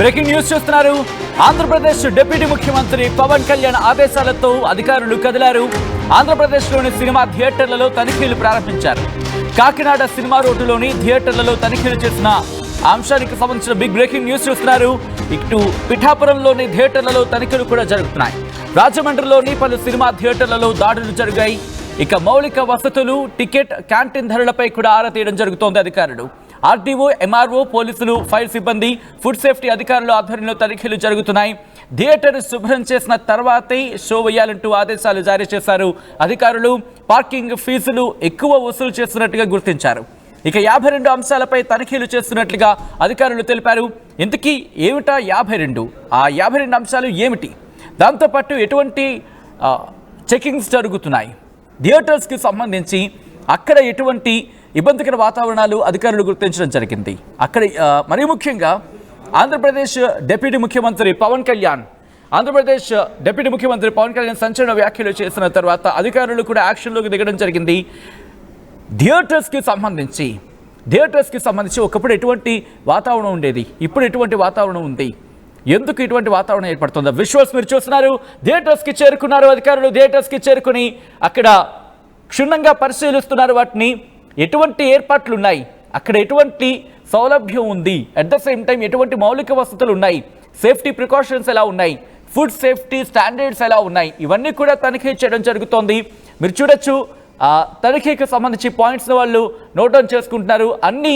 Breaking news చూస్తున్నారు. Andhra Pradesh deputy ముఖ్యమంత్రి పవన్ కళ్యాణ్ ఆదేశాలతో అధికారులు కదిలారు. ఆంధ్రప్రదేశ్లోని సినిమా థియేటర్లలో తనిఖీలు ప్రారంభించారు. కాకినాడ సినిమా రోడ్డులోని థియేటర్లలో తనిఖీలు చేసిన అంశానికి సంబంధించిన బిగ్ బ్రేకింగ్ న్యూస్ చూస్తున్నారు. ఇటు పిఠాపురంలోని థియేటర్లలో తనిఖీలు కూడా జరుగుతున్నాయి. రాజమండ్రిలోని పలు సినిమా థియేటర్లలో దాడులు జరిగాయి. ఇక మౌలిక వసతులు, టికెట్, క్యాంటీన్ ధరలపై కూడా ఆరా తీయడం జరుగుతోంది. అధికారులు ఆర్టీఓ, ఎంఆర్ఓ, పోలీసులు, ఫైర్ సిబ్బంది, ఫుడ్ సేఫ్టీ అధికారుల ఆధ్వర్యంలో తనిఖీలు జరుగుతున్నాయి. థియేటర్ శుభ్రం చేసిన తర్వాతే షో వేయాలంటూ ఆదేశాలు జారీ చేశారు అధికారులు. పార్కింగ్ ఫీజులు ఎక్కువ వసూలు చేస్తున్నట్టుగా గుర్తించారు. ఇక 52 అంశాలపై తనిఖీలు చేస్తున్నట్లుగా అధికారులు తెలిపారు. ఇంతకీ ఏమిటా 52? ఆ 52 అంశాలు ఏమిటి? దాంతోపాటు ఎటువంటి చెకింగ్స్ జరుగుతున్నాయి? థియేటర్స్కి సంబంధించి అక్కడ ఎటువంటి ఇబ్బందికర వాతావరణాలు అధికారులు గుర్తించడం జరిగింది. అక్కడ మరీ ముఖ్యంగా ఆంధ్రప్రదేశ్ డిప్యూటీ ముఖ్యమంత్రి పవన్ కళ్యాణ్ సంచలన వ్యాఖ్యలు చేసిన తర్వాత అధికారులు కూడా యాక్షన్లోకి దిగడం జరిగింది. థియేటర్స్కి సంబంధించి ఒకప్పుడు ఎటువంటి వాతావరణం ఉండేది, ఇప్పుడు ఎటువంటి వాతావరణం ఉంది, ఎందుకు ఇటువంటి వాతావరణం ఏర్పడుతుందో విజువల్స్ మీరు చూస్తున్నారు. థియేటర్స్కి చేరుకున్నారు అధికారులు. థియేటర్స్కి చేరుకుని అక్కడ క్షుణ్ణంగా పరిశీలిస్తున్నారు. వాటిని ఎటువంటి ఏర్పాట్లు ఉన్నాయి, అక్కడ ఎటువంటి సౌలభ్యం ఉంది, అట్ ద సేమ్ టైం ఎటువంటి మౌలిక వసతులు ఉన్నాయి, సేఫ్టీ ప్రికాషన్స్ ఎలా ఉన్నాయి, ఫుడ్ సేఫ్టీ స్టాండర్డ్స్ ఎలా ఉన్నాయి, ఇవన్నీ కూడా తనిఖీ చేయడం జరుగుతోంది. మీరు చూడొచ్చు, తనిఖీకి సంబంధించి పాయింట్స్ వాళ్ళు నోట్ డౌన్ చేసుకుంటున్నారు. అన్ని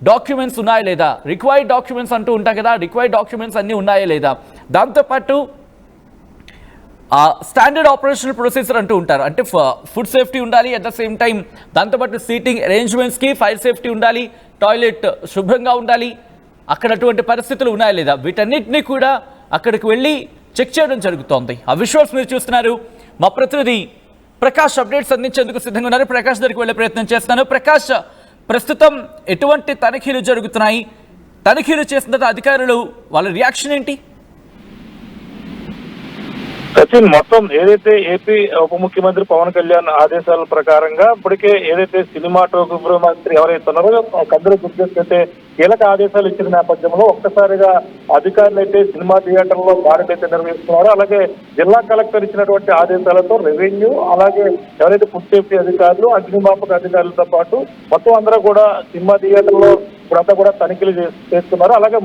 డాక్యుమెంట్స్ ఉన్నాయా లేదా, రిక్వైర్డ్ డాక్యుమెంట్స్ అంటూ ఉంటాయి కదా, రిక్వైర్డ్ డాక్యుమెంట్స్ అన్నీ ఉన్నాయా లేదా, దాంతోపాటు స్టాండర్డ్ ఆపరేషనల్ ప్రొసీజర్ అంటూ ఉంటారు. అంటే ఫుడ్ సేఫ్టీ ఉండాలి, అట్ ద సేమ్ టైం దాంతోపాటు సీటింగ్ అరేంజ్మెంట్స్కి ఫైర్ సేఫ్టీ ఉండాలి, టాయిలెట్ శుభ్రంగా ఉండాలి, అక్కడ అటువంటి పరిస్థితులు ఉన్నాయా లేదా, వీటన్నిటినీ కూడా అక్కడికి వెళ్ళి చెక్ చేయడం జరుగుతోంది. ఆ విజువల్స్ మీరు చూస్తున్నారు. మా ప్రతినిధి ప్రకాష్ అప్డేట్స్ అందించేందుకు సిద్ధంగా ఉన్నారు. ప్రకాష్ దగ్గరికి వెళ్ళే ప్రయత్నం చేస్తున్నాను. ప్రకాష్, ప్రస్తుతం ఎటువంటి తనిఖీలు జరుగుతున్నాయి? తనిఖీలు చేసిన తర్వాత అధికారులు వాళ్ళ రియాక్షన్ ఏంటి? సచిన్, మొత్తం ఏదైతే ఏపీ ఉప ముఖ్యమంత్రి పవన్ కళ్యాణ్ ఆదేశాల ప్రకారంగా ఇప్పటికే ఏదైతే సినిమాటోగ్రఫీ మంత్రి ఎవరైతే ఉన్నారో కందుల దుర్గేష్ అయితే కీలక ఆదేశాలు ఇచ్చిన నేపథ్యంలో ఒక్కసారిగా అధికారులు అయితే సినిమా థియేటర్లో దాడులు అయితే నిర్వహిస్తున్నారు. అలాగే జిల్లా కలెక్టర్ ఇచ్చినటువంటి ఆదేశాలతో రెవెన్యూ, అలాగే ఎవరైతే ఫుడ్ సేఫ్టీ అధికారులు, అగ్నిమాపక అధికారులతో పాటు మొత్తం అందరూ కూడా సినిమా థియేటర్లో ఇప్పుడంతా కూడా తనిఖీలు చేస్తున్నారు. అలాగే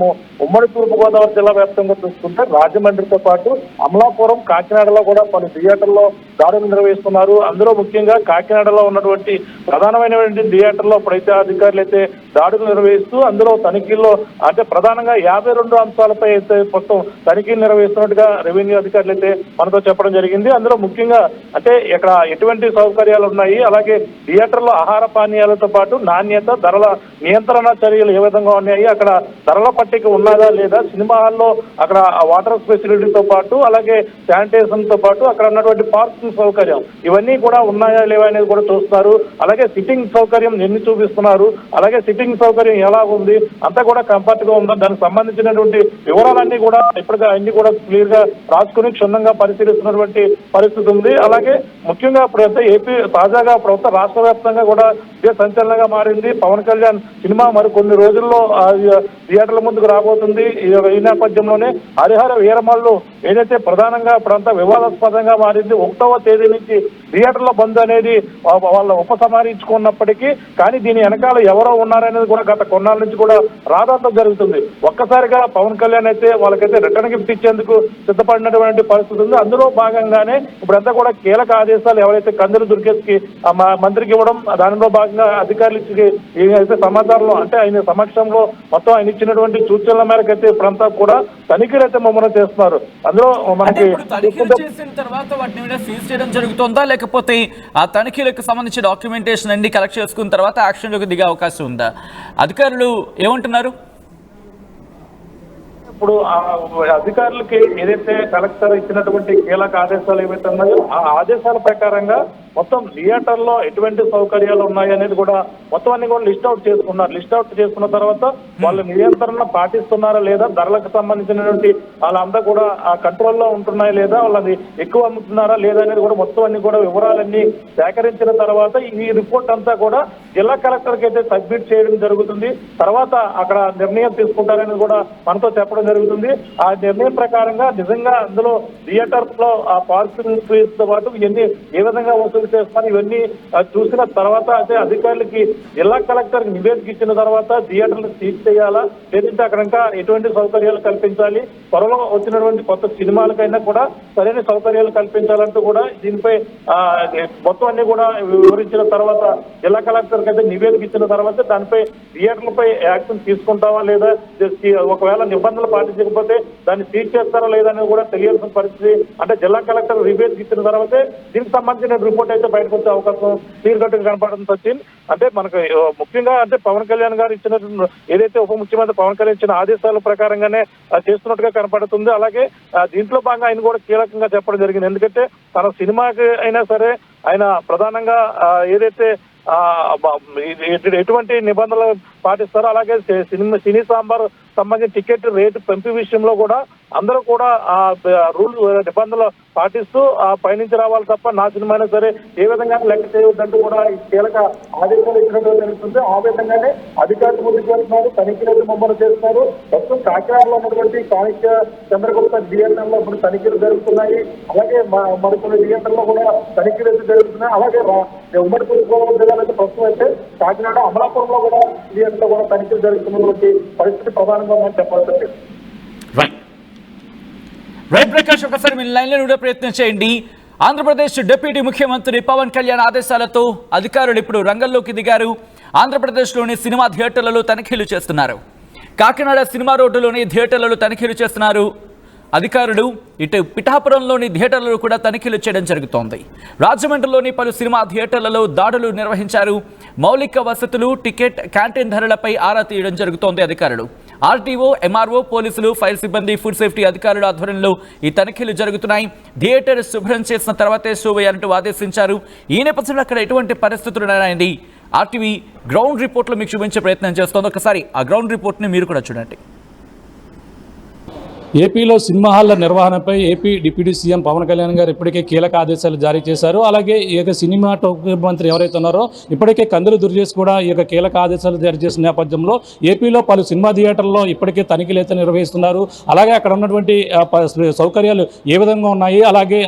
ఉమ్మడి తూర్పుగోదావరి జిల్లా వ్యాప్తంగా చూసుకుంటే రాజమండ్రితో పాటు అమలాపురం, కాకినాడలో కూడా పలు థియేటర్లో దాడులు నిర్వహిస్తున్నారు. అందులో ముఖ్యంగా కాకినాడలో ఉన్నటువంటి ప్రధానమైనటువంటి థియేటర్లో ఇప్పుడైతే అధికారులు అయితే దాడులు నిర్వహిస్తూ అందులో తనిఖీల్లో అంటే ప్రధానంగా 52 అంశాలపై అయితే మొత్తం తనిఖీలు నిర్వహిస్తున్నట్టుగా రెవెన్యూ అధికారులు అయితే మనతో చెప్పడం జరిగింది. అందులో ముఖ్యంగా అంటే ఇక్కడ ఎటువంటి సౌకర్యాలు ఉన్నాయి, అలాగే థియేటర్లో ఆహార పానీయాలతో పాటు నాణ్యత, ధరల నియంత్రణ చర్యలు ఏ విధంగా ఉన్నాయి, అక్కడ ధరల పట్టిక ఉన్నదా లేదా, సినిమా హాల్లో అక్కడ వాటర్ ఫెసిలిటీతో పాటు అలాగే శానిటైజేషన్ తో పాటు అక్కడ ఉన్నటువంటి పార్కింగ్ సౌకర్యం ఇవన్నీ కూడా ఉన్నాయా లేవా అనేది కూడా చూస్తున్నారు. అలాగే సిట్టింగ్ సౌకర్యం ఎన్ని చూపిస్తున్నారు, అలాగే సిట్టింగ్ సౌకర్యం ఎలా ఉంది, అంతా కూడా కంఫర్ట్ గా ఉందా, దానికి సంబంధించినటువంటి వివరాలన్నీ కూడా ఇప్పటికే అన్ని కూడా క్లియర్ గా రాసుకుని క్షుణ్ణంగా పరిశీలిస్తున్నటువంటి పరిస్థితి ఉంది. అలాగే ముఖ్యంగా ఇప్పుడైతే ఏపీ తాజాగా ప్రభుత్వ రాష్ట్ర వ్యాప్తంగా కూడా ఇదే సంచలనంగా మారింది. పవన్ కళ్యాణ్ సినిమా మరికొన్ని రోజుల్లో థియేటర్ల ముందుకు రాబోతుంది. ఈ నేపథ్యంలోనే హరిహర వీరమల్లు ఏదైతే ప్రధానంగా ఇప్పుడంతా వివాదాస్పదంగా మారింది. 1వ తేదీ నుంచి థియేటర్ల బంద్ అనేది వాళ్ళ ఉపసంహరించుకున్నప్పటికీ కానీ దీని వెనకాల ఎవరో ఉన్నారనేది కూడా గత కొన్నాళ్ళ నుంచి కూడా రాధాంతం జరుగుతుంది. ఒక్కసారిగా పవన్ కళ్యాణ్ అయితే వాళ్ళకైతే రిటర్న్ గిఫ్ట్ ఇచ్చేందుకు సిద్ధపడినటువంటి పరిస్థితి ఉంది. అందులో భాగంగానే ఇప్పుడంతా కూడా కీలక ఆదేశాలు ఎవరైతే కందుల దుర్గేష్కి మంత్రికి ఇవ్వడం, దానిలో భాగంగా అధికారులకి అయితే సమాచారంలో అంటే ఆయన సమక్షంలో మొత్తం ఆయన ఇచ్చినటువంటి సూచనల మేరకు అయితే ఇప్పుడంతా కూడా తనిఖీలు అయితే ముమ్మరం చేస్తున్నారు. అందులో మనకి చేసిన తర్వాత వాటిని సీజ్ చేయడం జరుగుతుందా, లేకపోతే ఆ తనిఖీలకు సంబంధించి డాక్యుమెంటేషన్ అన్ని కలెక్ట్ చేసుకున్న తర్వాత యాక్షన్లోకి దిగే అవకాశం ఉందా? అధికారులు ఏమంటున్నారు? ఇప్పుడు అధికారులకి ఏదైతే కలెక్టర్ ఇచ్చినటువంటి కీలక ఆదేశాలు ఏవైతే ఉన్నాయో ఆ ఆదేశాల ప్రకారంగా మొత్తం థియేటర్లో ఎటువంటి సౌకర్యాలు ఉన్నాయి అనేది కూడా మొత్తం అన్ని కూడా లిస్ట్ అవుట్ చేసుకున్నారు. లిస్ట్ అవుట్ చేసుకున్న తర్వాత వాళ్ళు నియంత్రణ పాటిస్తున్నారా లేదా, ధరలకు సంబంధించినటువంటి వాళ్ళంతా కూడా ఆ కంట్రోల్లో ఉంటున్నాయా లేదా, వాళ్ళని ఎక్కువ అమ్ముతున్నారా లేదా అనేది కూడా మొత్తం అన్ని కూడా వివరాలన్నీ సేకరించిన తర్వాత ఈ రిపోర్ట్ అంతా కూడా జిల్లా కలెక్టర్కి అయితే సబ్మిట్ చేయడం జరుగుతుంది. తర్వాత అక్కడ నిర్ణయం తీసుకుంటారనేది కూడా మనతో చెప్పడం చెప్పడం జరుగుతుంది. ఆ నిర్ణయం ప్రకారంగా నిజంగా అందులో థియేటర్స్ లో ఆ పార్కింగ్ ఫీజు తో పాటు ఇవన్నీ ఏ విధంగా వసూలు చేస్తున్నారు ఇవన్నీ చూసిన తర్వాత అయితే అధికారులకి జిల్లా కలెక్టర్ నివేదిక ఇచ్చిన తర్వాత థియేటర్లు సీజ్ చేయాలా, లేదంటే అక్కడ ఇంకా ఎటువంటి సౌకర్యాలు కల్పించాలి, త్వరలో వచ్చినటువంటి కొత్త సినిమాలకైనా కూడా సరైన సౌకర్యాలు కల్పించాలంటూ కూడా దీనిపై మొత్తం అన్ని కూడా వివరించిన తర్వాత జిల్లా కలెక్టర్ అయితే నివేదిక ఇచ్చిన తర్వాత దానిపై థియేటర్లపై యాక్షన్ తీసుకుంటావా లేదా, ఒకవేళ నిబంధనలు పాటించకపోతే దాన్ని సీజ్ చేస్తారా లేదా అనేది కూడా తెలియాల్సిన పరిస్థితి. అంటే జిల్లా కలెక్టర్ నివేదిక ఇచ్చిన తర్వాతే దీనికి సంబంధించిన రిపోర్ట్ అయితే బయటకు వచ్చే అవకాశం క్లియర్ కట్ కనపడుతుంది సచిన్. అంటే మనకు ముఖ్యంగా అంటే పవన్ కళ్యాణ్ గారు ఇచ్చిన ఏదైతే ఉప ముఖ్యమంత్రి పవన్ కళ్యాణ్ ఇచ్చిన ఆదేశాల ప్రకారంగానే చేస్తున్నట్టుగా కనపడుతుంది. అలాగే దీంట్లో భాగంగా ఆయన కూడా కీలకంగా చెప్పడం జరిగింది. ఎందుకంటే తన సినిమాకి అయినా సరే ఆయన ప్రధానంగా ఏదైతే ఎటువంటి నిబంధనలు పాటిస్తారో అలాగే సినీ సాంబార్ సంబంధించిన టికెట్ రేటు పెంపు విషయంలో కూడా అందరూ కూడా ఆ రూల్ నిబంధనలు పాటిస్తూ పయనించి రావాలి తప్ప నా సినిమా అయినా సరే ఏ విధంగా లెక్క చేయవద్దంటూ కూడా కీలక ఆదేశాలు ఇచ్చినట్టు తెలుస్తుంది. ఆ విధంగానే అధికారులు ముందుకు వెళ్తున్నారు, తనిఖీలు ముమ్మరం చేస్తున్నారు. ప్రస్తుతం కాకినాడలో ఉన్నటువంటి కానిక చంద్రగుప్త థియేటర్లో ఇప్పుడు తనిఖీలు జరుగుతున్నాయి. అలాగే మరికొన్ని థియేటర్లో కూడా తనిఖీలు అయితే జరుగుతున్నాయి. అలాగే ఉమ్మడి తూర్పుగోదావరి జిల్లాలో అయితే ప్రస్తుతం అయితే కాకినాడ అమలాపురంలో కూడా థియేటర్లో కూడా తనిఖీలు జరుగుతున్నటువంటి పరిస్థితి ప్రధానంగా మనం చెప్పాల్సి. రైట్ ప్రకాష్, ఒకసారి మీ లైన్లో ఉండే ప్రయత్నం చేయండి. ఆంధ్రప్రదేశ్ డిప్యూటీ ముఖ్యమంత్రి పవన్ కళ్యాణ్ ఆదేశాలతో అధికారులు ఇప్పుడు రంగంలోకి దిగారు. ఆంధ్రప్రదేశ్లోని సినిమా థియేటర్లలో తనిఖీలు చేస్తున్నారు. కాకినాడ సినిమా రోడ్డులోని థియేటర్లలో తనిఖీలు చేస్తున్నారు అధికారులు. ఇటు పిఠాపురంలోని థియేటర్లలో కూడా తనిఖీలు చేయడం జరుగుతోంది. రాజమండ్రిలోని పలు సినిమా థియేటర్లలో దాడులు నిర్వహించారు. మౌలిక వసతులు, టికెట్, క్యాంటీన్ ధరలపై ఆరా తీయడం జరుగుతోంది అధికారులు. ఆర్టీఓ, ఎంఆర్ఓ, పోలీసులు, ఫైర్ సిబ్బంది, ఫుడ్ సేఫ్టీ అధికారుల ఆధ్వర్యంలో ఈ తనిఖీలు జరుగుతున్నాయి. థియేటర్ శుభ్రం చేసిన తర్వాతే షో వేయాలంటూ ఆదేశించారు. ఈ నేపథ్యంలో అక్కడ ఎటువంటి పరిస్థితులు ఉన్నాయని ఆర్టీవీ గ్రౌండ్ రిపోర్ట్లో మీకు చూపించే ప్రయత్నం చేస్తోంది. ఒకసారి ఆ గ్రౌండ్ రిపోర్ట్ని మీరు కూడా చూడండి. ఏపీలో సినిమా హాళ్ల నిర్వహణపై AP deputy CM Pawan Kalyan గారు ఇప్పటికే కీలక ఆదేశాలు జారీ చేశారు. అలాగే ఈ యొక్క సినిమాటోగ్రఫీ మంత్రి ఎవరైతే ఉన్నారో ఇప్పటికే కందులు దుర్గేష్ కూడా ఈ యొక్క కీలక ఆదేశాలు జారీ చేసిన నేపథ్యంలో ఏపీలో పలు సినిమా థియేటర్లో ఇప్పటికే తనిఖీలు అయితే నిర్వహిస్తున్నారు. అలాగే అక్కడ ఉన్నటువంటి సౌకర్యాలు ఏ విధంగా ఉన్నాయి, అలాగే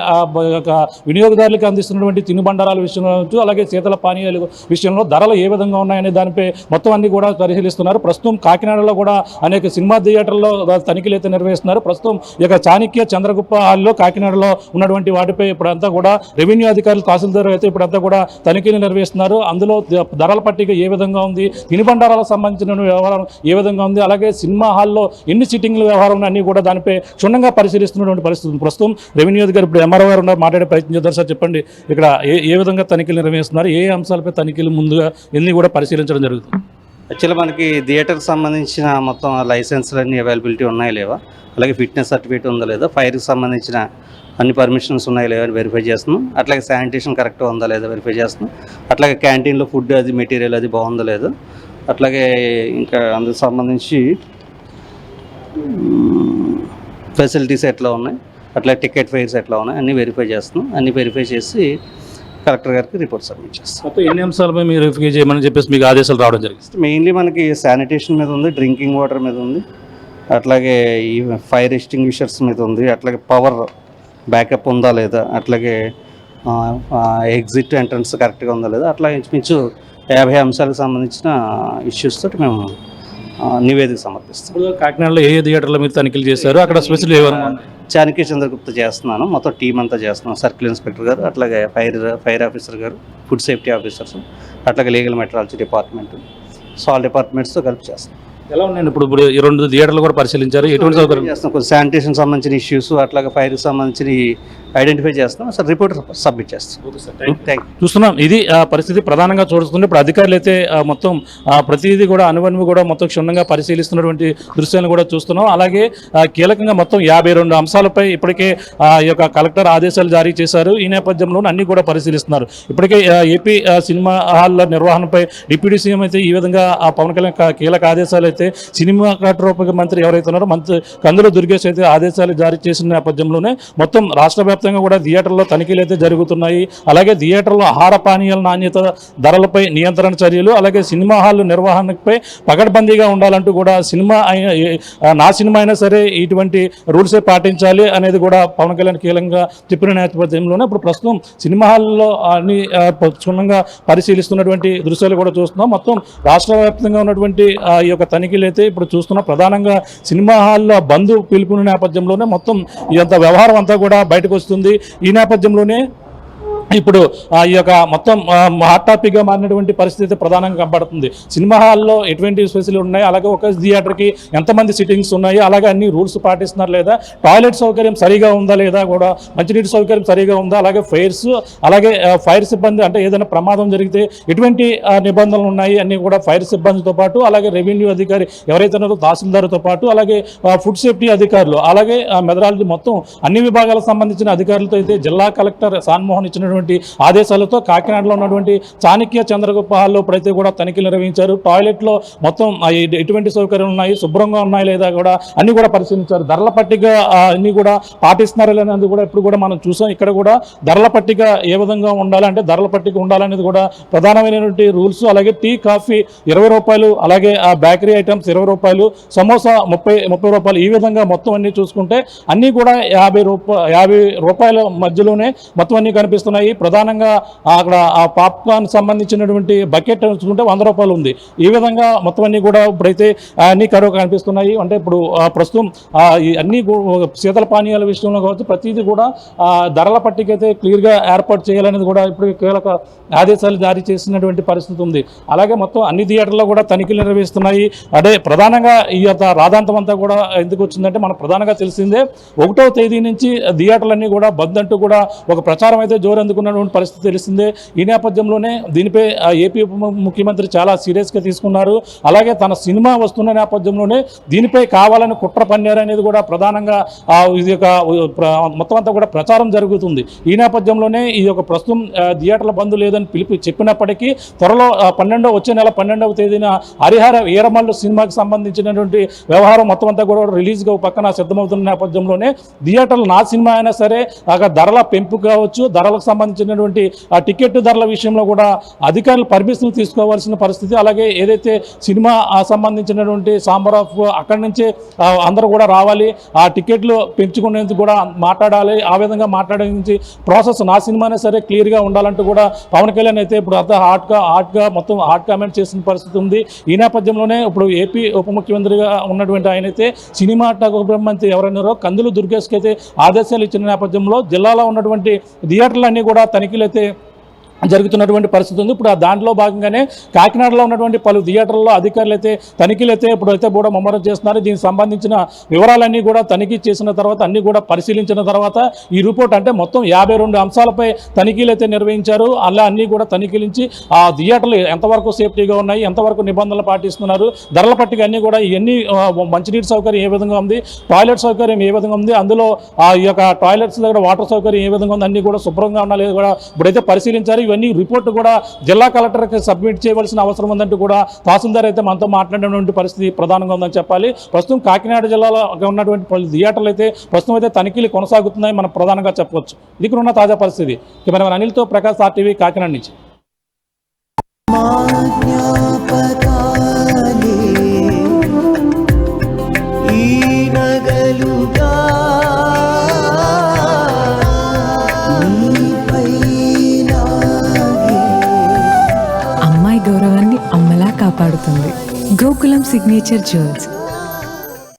వినియోగదారులకు అందిస్తున్నటువంటి తినుబండారాల విషయంలో, అలాగే శీతల పానీయాల విషయంలో ధరలు ఏ విధంగా ఉన్నాయనే దానిపై మొత్తం అన్ని కూడా పరిశీలిస్తున్నారు. ప్రస్తుతం కాకినాడలో కూడా అనేక సినిమా థియేటర్లో తనిఖీలు అయితే నిర్వహిస్తున్నారు. ప్రస్తుతం ఇక చాణక్య చంద్రగుప్త హాల్లో కాకినాడలో ఉన్నటువంటి వాటిపై ఇప్పుడంతా కూడా రెవెన్యూ అధికారులు, తహసీల్దార్ అయితే ఇప్పుడంతా కూడా తనిఖీలు నిర్వహిస్తున్నారు. అందులో ధరల పట్టిక ఏ విధంగా ఉంది, తినుబండారాలకు సంబంధించిన వ్యవహారం ఏ విధంగా ఉంది, అలాగే సినిమా హాల్లో ఎన్ని సిట్టింగ్ల వ్యవహారం అన్ని కూడా దానిపై క్షుణ్ణంగా పరిశీలిస్తున్నటువంటి పరిస్థితి. ప్రస్తుతం రెవెన్యూ అధికారి ఇప్పుడు ఎంఆర్ఓ గారు ఉన్నారు, మాట్లాడే ప్రయత్నం చేద్దాం. సార్ చెప్పండి, ఇక్కడ ఏ విధంగా తనిఖీలు నిర్వహిస్తున్నారు, ఏ అంశాలపై తనిఖీలు ముందుగా ఎన్ని కూడా పరిశీలించడం జరుగుతుంది? యాక్చువల్గా మనకి థియేటర్కి సంబంధించిన మొత్తం లైసెన్స్లు అన్నీ అవైలబిలిటీ ఉన్నాయా లేవా, అలాగే ఫిట్నెస్ సర్టిఫికేట్ ఉందా లేదా, ఫైర్కి సంబంధించిన అన్ని పర్మిషన్స్ ఉన్నాయా లేవా అని వెరిఫై చేస్తున్నాం. అట్లాగే శానిటేషన్ కరెక్ట్గా ఉందా లేదా వెరిఫై చేస్తున్నాం. అట్లాగే క్యాంటీన్లో ఫుడ్ అది మెటీరియల్ అది బాగుందా లేదా, అట్లాగే ఇంకా అందుకు సంబంధించి ఫెసిలిటీస్ ఎట్లా ఉన్నాయి, అట్లాగే టికెట్ ఫైర్స్ ఎట్లా ఉన్నాయి అన్నీ వెరిఫై చేస్తున్నాం. అన్నీ వెరిఫై చేసి కలెక్టర్ గారికి రిపోర్ట్ సబ్మిట్ చేస్తాం. మొత్తం ఎన్ని అంశాలపై మీరు వెరిఫై చేయమని చెప్పేసి మీకు ఆదేశాలు రావడం జరిగింది? మెయిన్లీ మనకి శానిటేషన్ మీద ఉంది, డ్రింకింగ్ వాటర్ మీద ఉంది, అట్లాగే ఈ ఫైర్ ఎక్స్టింగ్విషర్స్ మీద ఉంది, అట్లాగే పవర్ బ్యాకప్ ఉందా లేదా, అట్లాగే ఎగ్జిట్ ఎంట్రన్స్ కరెక్ట్గా ఉందా లేదా, అట్లా ఇంచుమించు 50 అంశాలకు సంబంధించిన ఇష్యూస్ తోటి మేము నివేదిక సమర్పిస్తాం. కాకినాడలో ఏ థియేటర్లో మీరు తనిఖీలు చేశారు, అక్కడ స్పెషల్ ఏమైనా? చాణక్య చంద్రగుప్త చేస్తున్నాను, మొత్తం టీం అంతా చేస్తున్నాను. సర్కిల్ ఇన్స్పెక్టర్ గారు, అట్లాగే ఫైర్ ఆఫీసర్ గారు, ఫుడ్ సేఫ్టీ ఆఫీసర్స్, అట్లాగే లీగల్ మెట్రాలజీ డిపార్ట్మెంట్, సాల్ డిపార్ట్మెంట్స్తో కలిపి చేస్తున్నాం. ఎలా ఉన్నాయండి ఇప్పుడు ఈ 2 థియేటర్లు కూడా పరిశీలించారు, ఎటువంటి సౌకర్యం చేస్తాం? కొంచెం శానిటేషన్ సంబంధించిన ఇష్యూస్, అట్లాగే ఫైర్కి సంబంధించి ఐడెంటిఫై చేస్తాం. సార్ రిపోర్ట్ సబ్మిట్ చేస్తాం. చూస్తున్నాం, ఇది పరిస్థితి ప్రధానంగా చూస్తుంది. ఇప్పుడు అధికారులు అయితే మొత్తం ప్రతిదీ కూడా అనువనువు కూడా మొత్తం క్షుణ్ణంగా పరిశీలిస్తున్నటువంటి దృశ్యాలను కూడా చూస్తున్నాం. అలాగే కీలకంగా మొత్తం 52 అంశాలపై ఇప్పటికే ఈ యొక్క కలెక్టర్ ఆదేశాలు జారీ చేశారు. ఈ నేపథ్యంలో అన్ని కూడా పరిశీలిస్తున్నారు. ఇప్పటికే ఏపీ సినిమా హాల్ల నిర్వహణపై డిప్యూటీ సీఎం అయితే ఈ విధంగా పవన్ కళ్యాణ్ కీలక ఆదేశాలు అయితే సినిమాటోగ్రఫీ మంత్రి ఎవరైతే ఉన్నారో కందుల దుర్గేష్ అయితే ఆదేశాలు జారీ చేసిన నేపథ్యంలోనే మొత్తం రాష్ట్ర వ్యాప్తంగా కూడా థియేటర్లో తనిఖీలు అయితే జరుగుతున్నాయి. అలాగే థియేటర్లో ఆహార పానీయాల నాణ్యత, ధరలపై నియంత్రణ చర్యలు, అలాగే సినిమా హాల్ నిర్వహణపై పకడ్బందీగా ఉండాలంటూ కూడా నా సినిమా అయినా సరే ఇటువంటి రూల్సే పాటించాలి అనేది కూడా పవన్ కళ్యాణ్ కీలకంగా చెప్పిన నేపథ్యంలోనే ఇప్పుడు ప్రస్తుతం సినిమా హాల్లో అన్ని క్షుణ్ణంగా పరిశీలిస్తున్నటువంటి దృశ్యాలు కూడా చూస్తున్నాం. మొత్తం రాష్ట్ర వ్యాప్తంగా ఉన్నటువంటి ఈ యొక్క తనిఖీలు అయితే ఇప్పుడు చూస్తున్నాం. ప్రధానంగా సినిమా హాల్లో బంద్ పిలుపున నేపథ్యంలోనే మొత్తం ఈ వ్యవహారం అంతా కూడా బయటకు వస్తుంది. ఈ నేపథ్యంలోనే ఇప్పుడు ఈ యొక్క మొత్తం హాట్ టాపిక్గా మారినటువంటి పరిస్థితి ప్రధానంగా కనబడుతుంది. సినిమా హాల్లో ఎటువంటి స్పెషల్ ఉన్నాయి, అలాగే ఒక థియేటర్కి ఎంతమంది సిట్టింగ్స్ ఉన్నాయి, అలాగే అన్ని రూల్స్ పాటిస్తున్నారు లేదా, టాయిలెట్ సౌకర్యం సరిగా ఉందా లేదా, కూడా మంచినీటి సౌకర్యం సరిగా ఉందా, అలాగే ఫైర్ సిబ్బంది అంటే ఏదైనా ప్రమాదం జరిగితే ఎటువంటి నిబంధనలు ఉన్నాయి అన్నీ కూడా ఫైర్ సిబ్బందితో పాటు, అలాగే రెవెన్యూ అధికారి ఎవరైతే ఉన్నారో తహసీల్దార్తో పాటు, అలాగే ఫుడ్ సేఫ్టీ అధికారులు, అలాగే మెథడాలజీ మొత్తం అన్ని విభాగాలకు సంబంధించిన అధికారులతో అయితే జిల్లా కలెక్టర్ సాన్మోహన్ ఇచ్చినటువంటి ఆదేశాలతో కాకినాడలో ఉన్నటువంటి చాణక్య చంద్రగుప్త హాల్లో ఇప్పుడైతే కూడా తనిఖీలు నిర్వహించారు. టాయిలెట్లో మొత్తం ఎటువంటి సౌకర్యాలు ఉన్నాయి, శుభ్రంగా ఉన్నాయి లేదా కూడా అన్ని కూడా పరిశీలించారు. ధరల పట్టిక అన్ని కూడా పాటిస్తున్నారు లేనిది కూడా ఇప్పుడు కూడా మనం చూసాం. ఇక్కడ కూడా ధరల పట్టిక ఏ విధంగా ఉండాలి అంటే ధరల పట్టిక ఉండాలనేది కూడా ప్రధానమైనటువంటి రూల్స్. అలాగే టీ, కాఫీ 20 రూపాయలు, అలాగే బేకరీ ఐటమ్స్ 20 రూపాయలు, సమోసా 30 రూపాయలు, ఈ విధంగా మొత్తం అన్ని చూసుకుంటే అన్నీ కూడా 50 రూపాయల మధ్యలోనే మొత్తం అన్ని కనిపిస్తున్నాయి. ప్రధానంగా అక్కడ ఆ పాప్కార్న్ సంబంధించినటువంటి బకెట్ చూసుకుంటే 100 రూపాయలు ఉంది. ఈ విధంగా మొత్తం అన్ని కూడా ఇప్పుడైతే అన్ని కరువు కనిపిస్తున్నాయి. అంటే ఇప్పుడు ప్రస్తుతం అన్ని శీతల పానీయాల విషయంలో కావచ్చు ప్రతిదీ కూడా ధరల పట్టిక అయితే క్లియర్గా ఏర్పాటు చేయాలనేది కూడా ఇప్పుడు కీలక ఆదేశాలు జారీ చేసినటువంటి పరిస్థితి ఉంది. అలాగే మొత్తం అన్ని థియేటర్లో కూడా తనిఖీలు నిర్వహిస్తున్నాయి. అదే ప్రధానంగా ఈ యొక్క రాధాంతం అంతా కూడా ఎందుకు వచ్చిందంటే మనకు ప్రధానంగా తెలిసిందే 1వ తేదీ నుంచి థియేటర్లన్నీ కూడా బంద్ అంటూ కూడా ఒక ప్రచారం అయితే జోరందుకున్నటువంటి పరిస్థితి తెలిసిందే. ఈ నేపథ్యంలోనే దీనిపై ఏపీ ఉప ముఖ్యమంత్రి చాలా సీరియస్గా తీసుకున్నారు. అలాగే తన సినిమా వస్తున్న నేపథ్యంలోనే దీనిపై కావాలని కుట్ర పన్నారు అనేది కూడా ప్రధానంగా ఇది యొక్క మొత్తం అంతా కూడా ప్రచారం జరుగుతుంది. ఈ నేపథ్యంలోనే ఈ యొక్క ప్రస్తుతం థియేటర్ల బంద్ లేదని పిలిపి చెప్పినప్పటికీ త్వరలో వచ్చే నెల 12వ తేదీన హరిహర వీరమల్లు సినిమాకి సంబంధించినటువంటి వ్యవహారం మొత్తం అంతా కూడా రిలీజ్గా పక్కన సిద్ధమవుతున్న నేపథ్యంలోనే థియేటర్లు నా సినిమా అయినా సరే ధరల పెంపు కావచ్చు, ధరలకు సంబంధించినటువంటి టికెట్ ధరల విషయంలో కూడా అధికారులు పర్మిషన్ తీసుకోవాల్సిన పరిస్థితి. అలాగే ఏదైతే సినిమా సంబంధించినటువంటి సాంబర్ ఆఫ్ అక్కడి నుంచే అందరూ కూడా రావాలి, ఆ టికెట్లు పెంచుకునేందుకు కూడా మాట్లాడాలి. ఆ విధంగా మాట్లాడే ప్రాసెస్ నా సినిమానే సరే క్లియర్గా ఉండాలంటూ కూడా పవన్ కళ్యాణ్ అయితే ఇప్పుడు అంతా హాట్గా మొత్తం హాట్ కామెంట్ చేసిన పరిస్థితి ఉంది. ఈ నేపథ్యంలోనే ఇప్పుడు ఏపీ ఉప ముఖ్యమంత్రిగా ఉన్నటువంటి ఆయన అయితే సినిమాటోగ్రఫీ మంత్రి ఎవరైనారో కందులు దుర్గేష్కి అయితే ఆదేశాలు ఇచ్చిన నేపథ్యంలో జిల్లాలో ఉన్నటువంటి థియేటర్లన్నీ కూడా తనిఖీలు అయితే జరుగుతున్నటువంటి పరిస్థితి ఉంది. ఇప్పుడు దాంట్లో భాగంగానే కాకినాడలో ఉన్నటువంటి పలు థియేటర్లలో అధికారులు అయితే తనిఖీలు అయితే ఇప్పుడైతే కూడా ముమ్మరం చేస్తున్నారు. దీనికి సంబంధించిన వివరాలన్నీ కూడా తనిఖీ చేసిన తర్వాత అన్ని కూడా పరిశీలించిన తర్వాత ఈ రిపోర్ట్ అంటే మొత్తం 52 అంశాలపై తనిఖీలు అయితే నిర్వహించారు. అలా అన్నీ కూడా తనిఖీలించి ఆ థియేటర్లు ఎంతవరకు సేఫ్టీగా ఉన్నాయి, ఎంతవరకు నిబంధనలు పాటిస్తున్నారు, ధరల పట్టిక అన్నీ కూడా ఇవన్నీ మంచినీటి సౌకర్యం ఏ విధంగా ఉంది, టాయిలెట్ సౌకర్యం ఏ విధంగా ఉంది, అందులో ఈ యొక్క టాయిలెట్స్ దగ్గర వాటర్ సౌకర్యం ఏ విధంగా ఉంది, అన్నీ కూడా శుభ్రంగా ఉండాలి కూడా ఇప్పుడైతే పరిశీలించారు. ఇవన్నీ రిపోర్ట్ కూడా జిల్లా కలెక్టర్కి సబ్మిట్ చేయవలసిన అవసరం ఉందంటూ కూడా తహసీల్దార్ అయితే మనతో మాట్లాడినటువంటి పరిస్థితి ప్రధానంగా ఉందని చెప్పాలి. ప్రస్తుతం కాకినాడ జిల్లాలో ఉన్నటువంటి పలు థియేటర్లు అయితే ప్రస్తుతం అయితే తనిఖీలు కొనసాగుతున్నాయి మనం ప్రధానంగా చెప్పవచ్చు. ఇది ఉన్న తాజా పరిస్థితి. కెమెరామెన్ అనిల్తో ప్రకాష్, RTV, కాకినాడ నుంచి. గౌరవాన్ని అమ్మలా కాపాడుతుంది. Gokulam signature jewels,